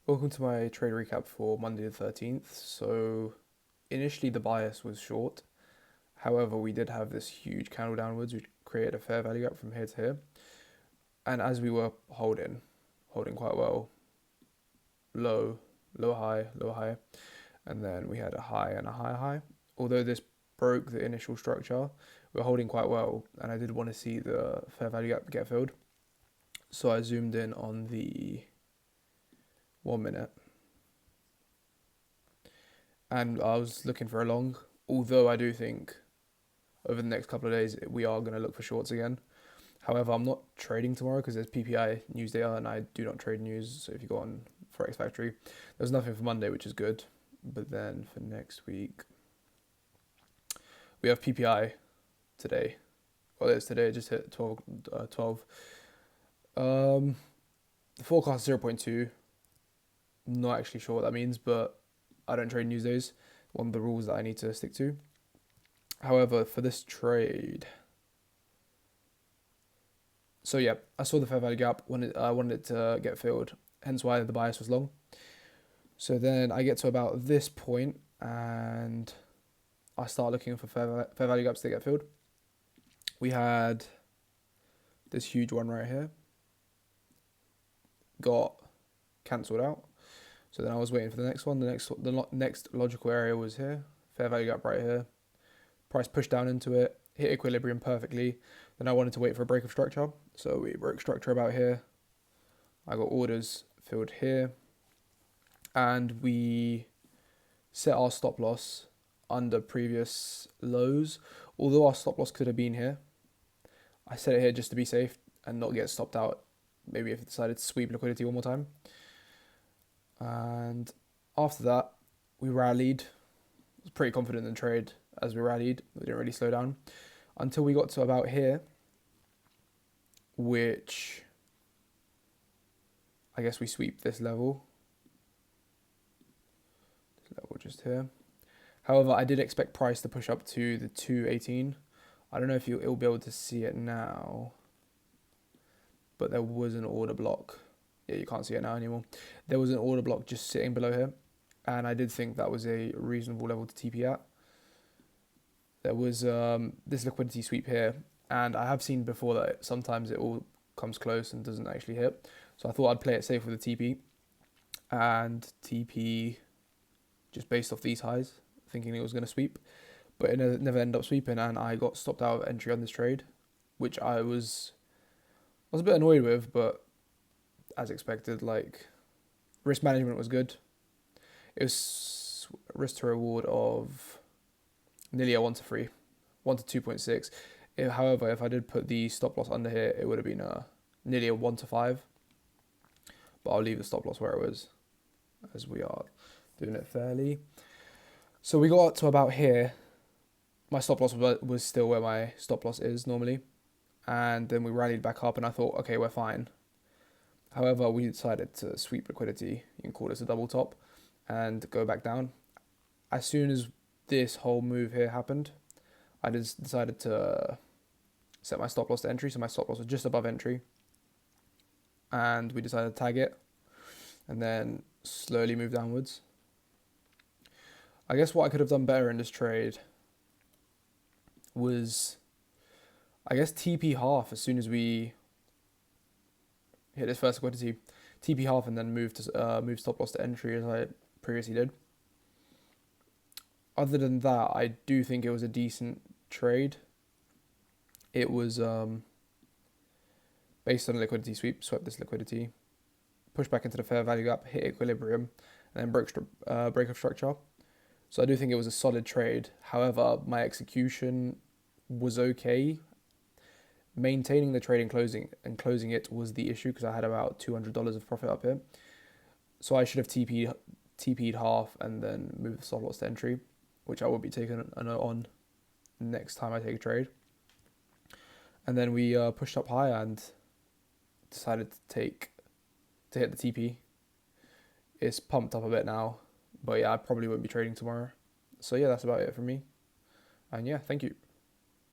Welcome to my trade recap for Monday the 13th. So, initially the bias was short. However, we did have this huge candle downwards, which created a fair value gap from here to here. And as we were holding quite well, low, low, high, and then we had a high and a high. Although this broke the initial structure, we were holding quite well, and I did want to see the fair value gap get filled. So I zoomed in on the 1 minute, and I was looking for a long. Although I do think over the next couple of days we are going to look for shorts again. However, I'm not trading tomorrow because there's PPI news data, and I do not trade news. So if you go on Forex Factory, there's nothing for Monday, which is good. But then for next week, we have PPI today. Well, it's today. It just hit 12. The forecast is 0.2. Not actually sure what that means, but I don't trade news days. One of the rules that I need to stick to. However, for this trade, so yeah, I saw the fair value gap when I wanted it to get filled, hence why the bias was long. So then I get to about this point and I start looking for fair value gaps to get filled. We had this huge one right here, got cancelled out. So then I was waiting for the next one. The next logical area was here, fair value gap right here. Price pushed down into it, hit equilibrium perfectly. Then I wanted to wait for a break of structure. So we broke structure about here. I got orders filled here. And we set our stop loss under previous lows. Although our stop loss could have been here, I set it here just to be safe and not get stopped out. Maybe if it decided to sweep liquidity one more time. And after that, we rallied. I was pretty confident in the trade as we rallied. We didn't really slow down until we got to about here, which I guess we sweep this level. This level just here. However, I did expect price to push up to the 218. I don't know if you'll be able to see it now, but there was an order block. Yeah, you can't see it now anymore. There was an order block just sitting below here, and I did think that was a reasonable level to TP at. There was this liquidity sweep here, and I have seen before that sometimes it all comes close and doesn't actually hit. So I thought I'd play it safe with a TP, and TP just based off these highs, thinking it was going to sweep, but it never ended up sweeping, and I got stopped out of entry on this trade, which I was a bit annoyed with, but as expected, like, risk management was good. It was risk to reward of nearly a 1 to 3, 1 to 2.6. However, if I did put the stop loss under here, it would have been nearly a 1 to 5. But I'll leave the stop loss where it was, as we are doing it fairly. So we got to about here. My stop loss was still where my stop loss is normally. And then we rallied back up and I thought, okay, we're fine. However, we decided to sweep liquidity, you can call this a double top, and go back down. As soon as this whole move here happened, I just decided to set my stop loss to entry. So my stop loss was just above entry. And we decided to tag it and then slowly move downwards. I guess what I could have done better in this trade was, I guess, TP half as soon as we hit this first liquidity, TP half and then move stop loss to entry as I previously did. Other than that, I do think it was a decent trade. It was based on a liquidity sweep, swept this liquidity, pushed back into the fair value gap, hit equilibrium, and then break of structure. So I do think it was a solid trade. However, my execution was okay. Maintaining the trade and closing it was the issue because I had about $200 of profit up here. So I should have TP'd half and then moved the stop loss to entry, which I will be taking a note on next time I take a trade. And then we pushed up higher and decided to hit the TP. It's pumped up a bit now, but yeah, I probably won't be trading tomorrow. So yeah, that's about it for me. And yeah, thank you.